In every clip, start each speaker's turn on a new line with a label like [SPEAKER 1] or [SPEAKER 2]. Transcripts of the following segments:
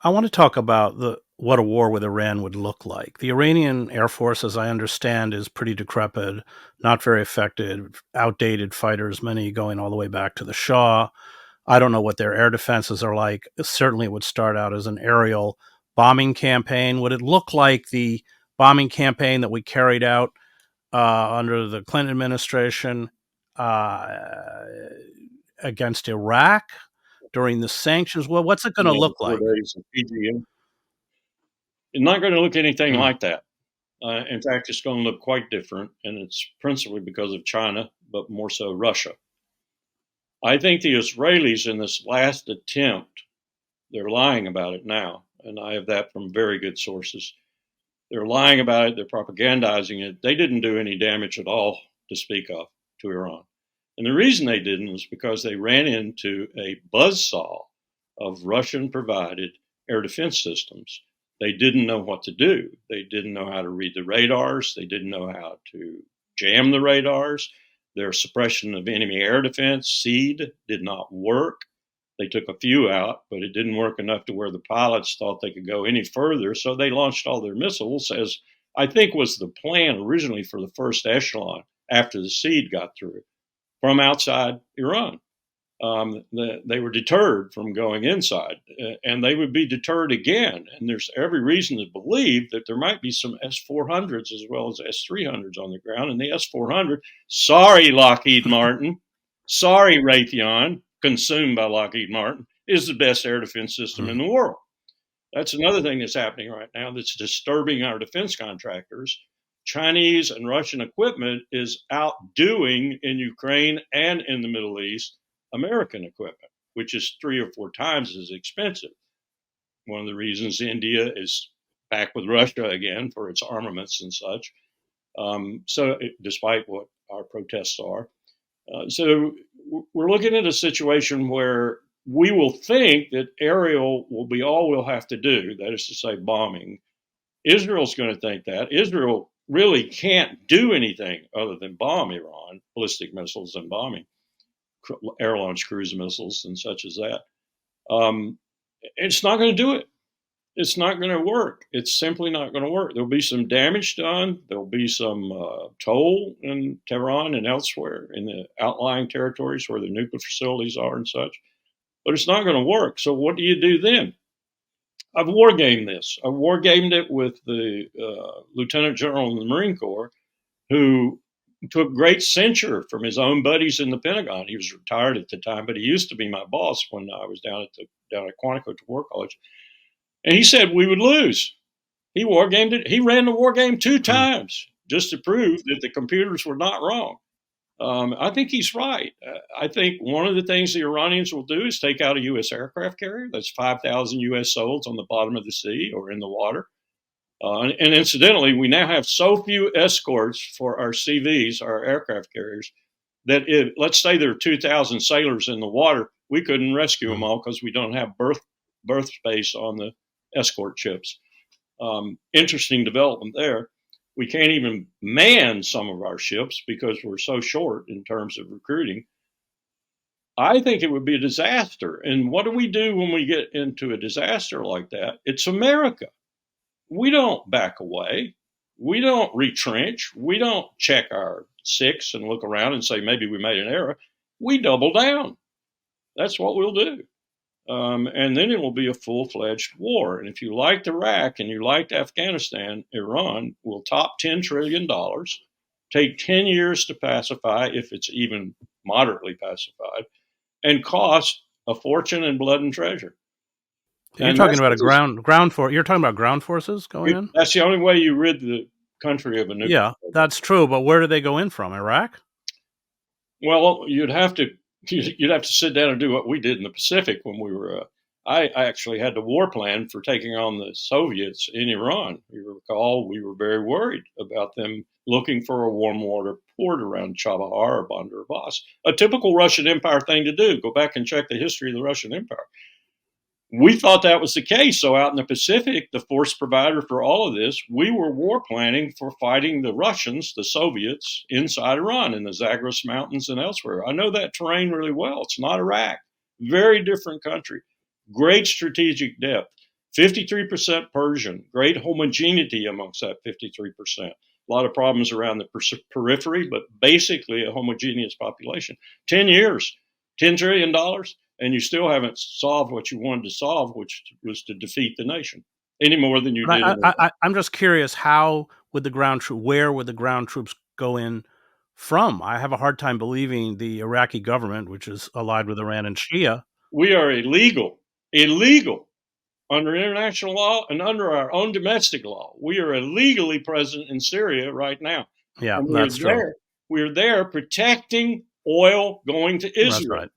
[SPEAKER 1] I want to talk about what a war with Iran would look like. The Iranian Air Force, as I understand, is pretty decrepit, not very effective, outdated fighters, many going all the way back to the Shah. I don't know what their air defenses are like. Certainly, it would start out as an aerial bombing campaign. Would it look like the bombing campaign that we carried out under the Clinton administration uh, against Iraq during the sanctions? Well, what's it going to
[SPEAKER 2] The
[SPEAKER 1] look
[SPEAKER 2] 4
[SPEAKER 1] like?
[SPEAKER 2] days of PGM. It's not going to look anything
[SPEAKER 1] Hmm.
[SPEAKER 2] like that. In fact, it's going to look quite different, and it's principally because of China, but more so Russia. I think the Israelis, in this last attempt, they're lying about it now, and I have that from very good sources. They're lying about it, they're propagandizing it. They didn't do any damage at all to speak of to Iran. And the reason they didn't was because they ran into a buzzsaw of Russian provided air defense systems. They didn't know what to do. They didn't know how to read the radars. They didn't know how to jam the radars. Their suppression of enemy air defense, SEAD, did not work. They took a few out, but it didn't work enough to where the pilots thought they could go any further. So they launched all their missiles, as I think was the plan originally for the first echelon after the SEAD got through, from outside Iran. They were deterred from going inside, and they would be deterred again. And there's every reason to believe that there might be some S-400s as well as S-300s on the ground. And the S-400, sorry, Lockheed Martin, sorry, Raytheon, consumed by Lockheed Martin, is the best air defense system in the world. That's another thing that's happening right now that's disturbing our defense contractors. Chinese and Russian equipment is outdoing in Ukraine and in the Middle East American equipment, which is 3 or 4 times as expensive. One of the reasons India is back with Russia again for its armaments and such. Despite what our protests are. So we're looking at a situation where we will think that aerial will be all we'll have to do, that is to say, bombing. Israel's going to think that. Israel really can't do anything other than bomb Iran, ballistic missiles and bombing, air launched cruise missiles and such as that. It's not going to do it. It's not going to work. It's simply not going to work. There'll be some damage done. There'll be some toll in Tehran and elsewhere in the outlying territories where the nuclear facilities are and such. But it's not going to work. So what do you do then? I've wargamed this. I wargamed it with the Lieutenant General in the Marine Corps, who took great censure from his own buddies in the Pentagon. He was retired at the time, but he used to be my boss when I was down at Quantico War College. And he said we would lose. He wargamed it. He ran the war game 2 times just to prove that the computers were not wrong. I think he's right. I think one of the things the Iranians will do is take out a U.S. aircraft carrier. That's 5,000 U.S. souls on the bottom of the sea or in the water. And incidentally, we now have so few escorts for our CVs, our aircraft carriers, that let's say there are 2,000 sailors in the water, we couldn't rescue them all because we don't have berth space on the escort ships. Interesting development there. We can't even man some of our ships because we're so short in terms of recruiting. I think it would be a disaster. And what do we do when we get into a disaster like that? It's America. We don't back away. We don't retrench. We don't check our six and look around and say, maybe we made an error. We double down. That's what we'll do. And then it will be a full-fledged war. And if you liked Iraq and you liked Afghanistan, Iran will top $10 trillion, take 10 years to pacify, if it's even moderately pacified, and cost a fortune in blood and treasure.
[SPEAKER 1] You're talking about ground force. You're talking about ground forces going in.
[SPEAKER 2] That's the only way you rid the country of a nuclear.
[SPEAKER 1] Yeah, that's true. But where do they go in from? Iraq?
[SPEAKER 2] Well, you'd have to sit down and do what we did in the Pacific when we were. I actually had the war plan for taking on the Soviets in Iran. You recall, we were very worried about them looking for a warm water port around Chabahar or Bandar Abbas. A typical Russian Empire thing to do. Go back and check the history of the Russian Empire. We thought that was the case. So out in the Pacific, the force provider for all of this, we were war planning for fighting the Russians, the Soviets, inside Iran in the Zagros Mountains and elsewhere. I know that terrain really well. It's not Iraq. Very different country. Great strategic depth. 53% Persian, great homogeneity amongst that 53%. A lot of problems around the periphery, but basically a homogeneous population. 10 years, $10 trillion, and you still haven't solved what you wanted to solve, which was to defeat the nation, any more than you
[SPEAKER 1] But
[SPEAKER 2] did in Iraq.
[SPEAKER 1] I'm just curious, how would the where would the ground troops go in from? I have a hard time believing the Iraqi government, which is allied with Iran and Shia.
[SPEAKER 2] We are illegal under international law and under our own domestic law. We are illegally present in Syria right now.
[SPEAKER 1] Yeah,
[SPEAKER 2] And
[SPEAKER 1] that's true.
[SPEAKER 2] We're there protecting oil going to Israel.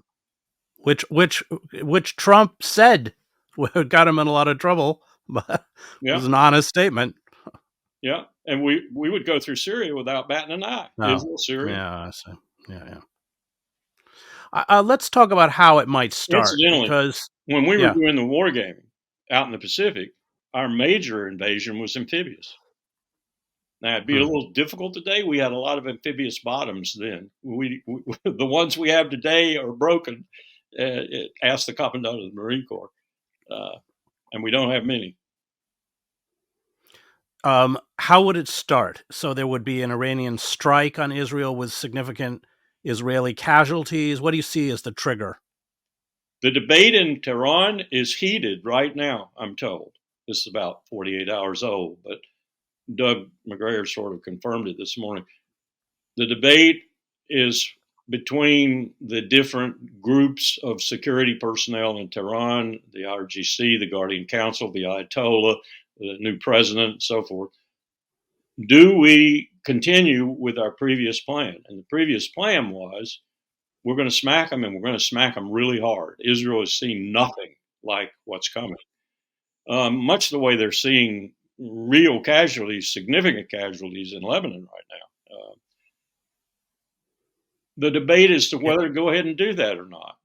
[SPEAKER 1] That's right. Which Trump said got him in a lot of trouble, but it was an honest statement.
[SPEAKER 2] Yeah, and we would go through Syria without batting an eye.
[SPEAKER 1] No.
[SPEAKER 2] Israel, Syria.
[SPEAKER 1] Yeah, I see. Yeah. Let's talk about how it might start.
[SPEAKER 2] Incidentally,
[SPEAKER 1] because
[SPEAKER 2] when we were doing the war gaming out in the Pacific, our major invasion was amphibious. Now, it'd be a little difficult today. We had a lot of amphibious bottoms then. The ones we have today are broken. Ask the Commandant of the Marine Corps. And we don't have many.
[SPEAKER 1] How would it start? So there would be an Iranian strike on Israel with significant Israeli casualties. What do you see as the trigger?
[SPEAKER 2] The debate in Tehran is heated right now, I'm told. This is about 48 hours old, but Doug McGregor sort of confirmed it this morning. The debate is between the different groups of security personnel in Tehran, the IRGC, the Guardian Council, the Ayatollah, the new president, and so forth. Do we continue with our previous plan? And the previous plan was, we're going to smack them, and we're going to smack them really hard. Israel has seen nothing like what's coming. Much the way they're seeing real casualties, significant casualties in Lebanon right now. The debate is to whether to go ahead and do that or not,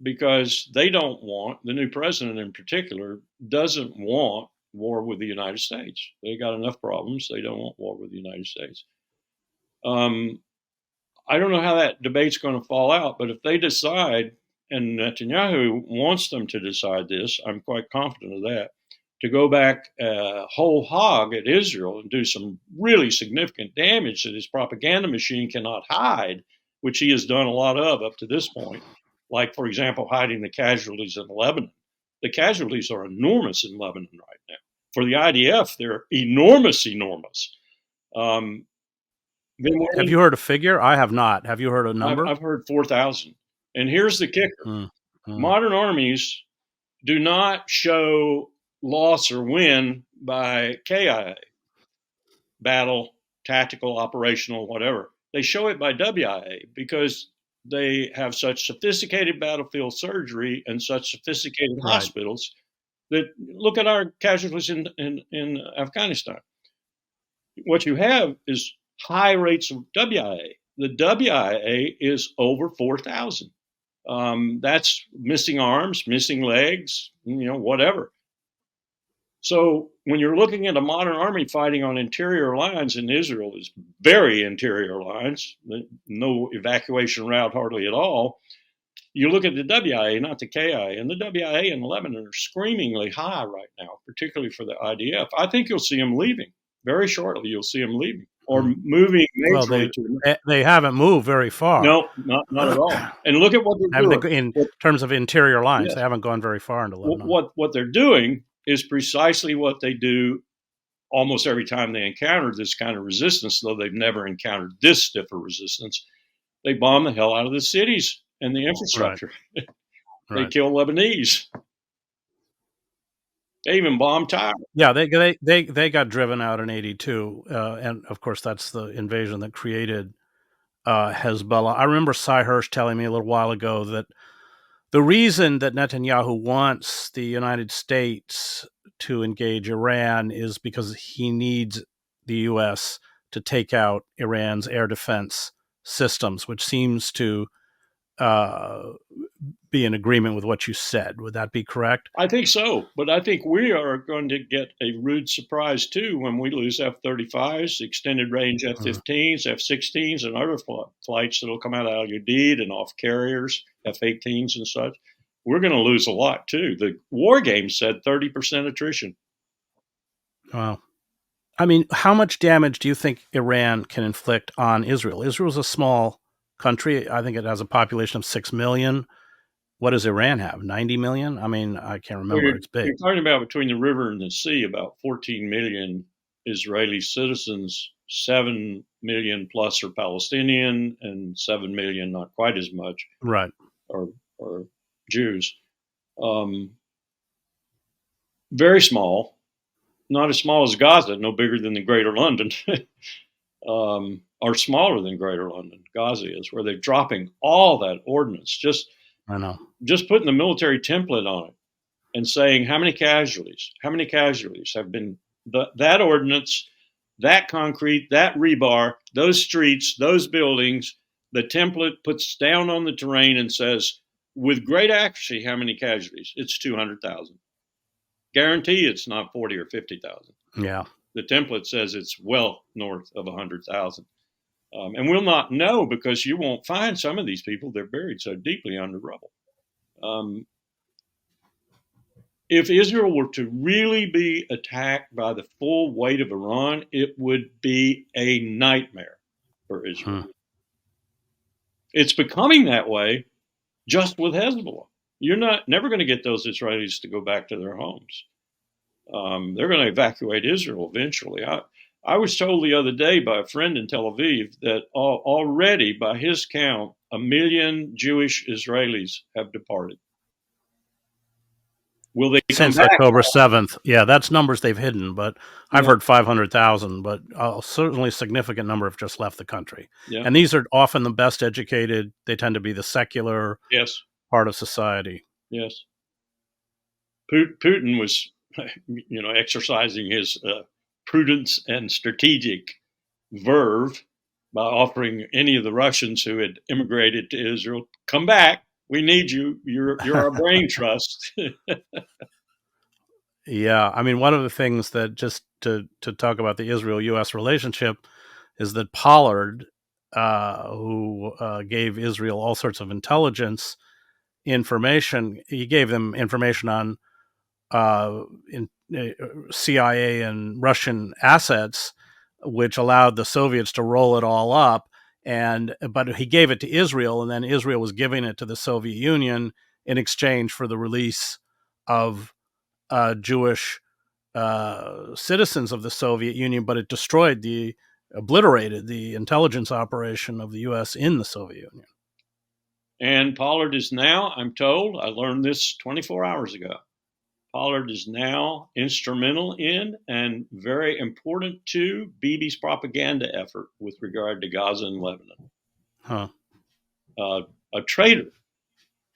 [SPEAKER 2] because they don't want, the new president in particular, doesn't want war with the United States. They got enough problems. They don't want war with the United States. I don't know how that debate's going to fall out, but if they decide, and Netanyahu wants them to decide this, I'm quite confident of that, to go back whole hog at Israel and do some really significant damage that his propaganda machine cannot hide, which he has done a lot of up to this point, like, for example, hiding the casualties in Lebanon. The casualties are enormous in Lebanon right now. For the IDF, they're enormous.
[SPEAKER 1] Have you heard a figure? I have not. Have you heard a number?
[SPEAKER 2] I've heard 4,000. And here's the kicker. Modern armies do not show loss or win by KIA, battle, tactical, operational, whatever. They show it by WIA because they have such sophisticated battlefield surgery and such sophisticated hospitals that look at our casualties in Afghanistan. What you have is high rates of WIA. The WIA is over 4,000. That's missing arms, missing legs, whatever. So when you're looking at a modern army fighting on interior lines, in Israel is very interior lines, no evacuation route hardly at all. You look at the WIA, not the KIA, and the WIA in Lebanon are screamingly high right now, particularly for the IDF. I think you'll see them leaving very shortly. You'll see them leaving or moving majorly.
[SPEAKER 1] Well, they haven't moved very far.
[SPEAKER 2] No, not at all. And look at what they're doing.
[SPEAKER 1] In terms of interior lines, they haven't gone very far into Lebanon.
[SPEAKER 2] What they're doing is precisely what they do almost every time they encounter this kind of resistance, though they've never encountered this stiff a resistance. They bomb the hell out of the cities and the infrastructure. They kill Lebanese. They even bombed Tyre.
[SPEAKER 1] Yeah, they got driven out in '82, and of course that's the invasion that created Hezbollah. I remember Cy Hirsch telling me a little while ago that the reason that Netanyahu wants the United States to engage Iran is because he needs the U.S. to take out Iran's air defense systems, which seems to be in agreement with what you said. Would that be correct?
[SPEAKER 2] I think so, but I think we are going to get a rude surprise too when we lose F-35s, extended range F-15s, F-16s, and other flights that will come out of Al Udeid and off carriers, F-18s and such. we're going to lose a lot too. The war game said 30% attrition.
[SPEAKER 1] Wow. I mean, how much damage do you think Iran can inflict on Israel? Israel's a small country. I think it has a population of 6 million. What does Iran have? 90 million? I mean, I can't
[SPEAKER 2] Well,
[SPEAKER 1] remember. It's big.
[SPEAKER 2] you're talking about between the river and the sea, about 14 million Israeli citizens, 7 million plus are Palestinian, and 7 million, not quite as much,
[SPEAKER 1] Right.
[SPEAKER 2] are Jews. Very small, not as small as Gaza, no bigger than the Greater London, or smaller than Greater London. Gaza is, where they're dropping all that ordnance,
[SPEAKER 1] I know.
[SPEAKER 2] just putting the military template on it and saying how many casualties have been that ordnance, that concrete, that rebar, those streets, those buildings. The template puts down on the terrain and says, with great accuracy, how many casualties? It's 200,000. Guarantee it's not 40 or 50,000.
[SPEAKER 1] Yeah.
[SPEAKER 2] The template says it's well north of 100,000. And we'll not know because you won't find some of these people. They're buried so deeply under rubble. If Israel were to really be attacked by the full weight of Iran, it would be a nightmare for Israel. It's becoming that way just with Hezbollah. You're never going to get those Israelis to go back to their homes. They're going to evacuate Israel eventually. I was told the other day by a friend in Tel Aviv that already, by his count, 1 million Jewish Israelis have departed. Will they come
[SPEAKER 1] Since
[SPEAKER 2] back?
[SPEAKER 1] October 7th. Yeah, that's numbers they've hidden, but I've heard 500,000, but certainly a significant number have just left the country.
[SPEAKER 2] Yeah.
[SPEAKER 1] And these are often the best educated. They tend to be the secular
[SPEAKER 2] Yes.
[SPEAKER 1] part of society.
[SPEAKER 2] Yes. Putin was, exercising his prudence and strategic verve by offering any of the Russians who had immigrated to Israel, come back. We need you. You're our brain trust.
[SPEAKER 1] Yeah, I mean, one of the things that, just to talk about the Israel-U.S. relationship, is that Pollard, who gave Israel all sorts of intelligence information, he gave them information on CIA and Russian assets, which allowed the Soviets to roll it all up. But he gave it to Israel, and then Israel was giving it to the Soviet Union in exchange for the release of Jewish citizens of the Soviet Union. But it obliterated the intelligence operation of the U.S. in the Soviet Union.
[SPEAKER 2] And Pollard is now, I'm told, I learned this 24 hours ago, Pollard is now instrumental in and very important to Bibi's propaganda effort with regard to Gaza and Lebanon.
[SPEAKER 1] Huh.
[SPEAKER 2] A traitor,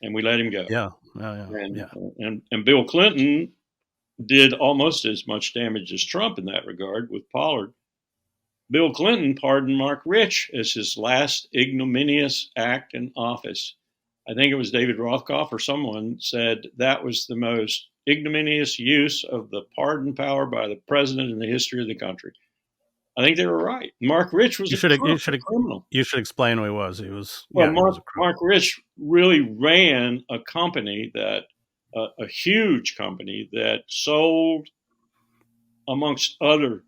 [SPEAKER 2] and we let him go.
[SPEAKER 1] Yeah.
[SPEAKER 2] And Bill Clinton did almost as much damage as Trump in that regard with Pollard. Bill Clinton pardoned Mark Rich as his last ignominious act in office. I think it was David Rothkopf or someone said that was the most ignominious use of the pardon power by the president in the history of the country. I think they were right. Mark Rich was a criminal.
[SPEAKER 1] You should explain who he was. He was.
[SPEAKER 2] Mark Rich really ran a company a huge company that sold, amongst other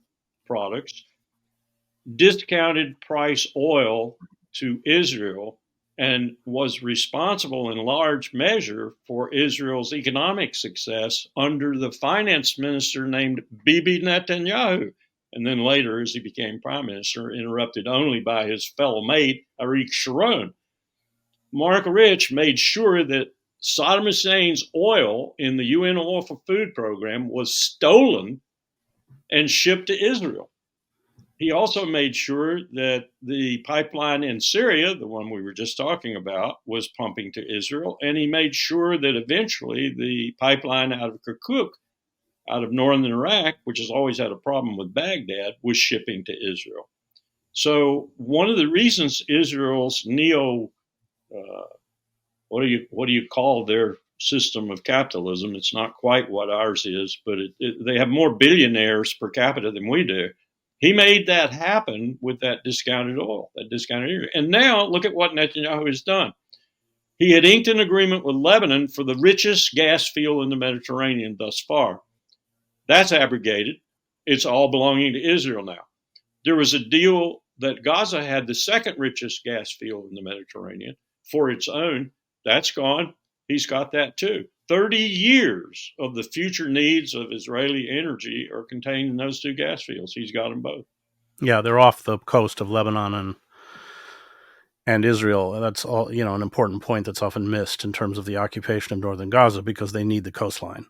[SPEAKER 2] products, discounted price oil to Israel, and was responsible in large measure for Israel's economic success under the finance minister named Bibi Netanyahu. And then later, as he became prime minister, interrupted only by his fellow mate, Ariel Sharon. Mark Rich made sure that Saddam Hussein's oil in the UN Oil for Food program was stolen and shipped to Israel. He also made sure that the pipeline in Syria, the one we were just talking about, was pumping to Israel. And he made sure that eventually the pipeline out of Kirkuk, out of northern Iraq, which has always had a problem with Baghdad, was shipping to Israel. So one of the reasons Israel's what do you call their system of capitalism? It's not quite what ours is, but they have more billionaires per capita than we do. He made that happen with that discounted oil, that discounted oil. And now look at what Netanyahu has done. He had inked an agreement with Lebanon for the richest gas field in the Mediterranean thus far. That's abrogated. It's all belonging to Israel now. There was a deal that Gaza had the second richest gas field in the Mediterranean for its own. That's gone. He's got that too. 30 years of the future needs of Israeli energy are contained in those two gas fields. He's got them both.
[SPEAKER 1] Yeah, they're off the coast of Lebanon and Israel. That's all, an important point that's often missed in terms of the occupation of northern Gaza, because they need the coastline.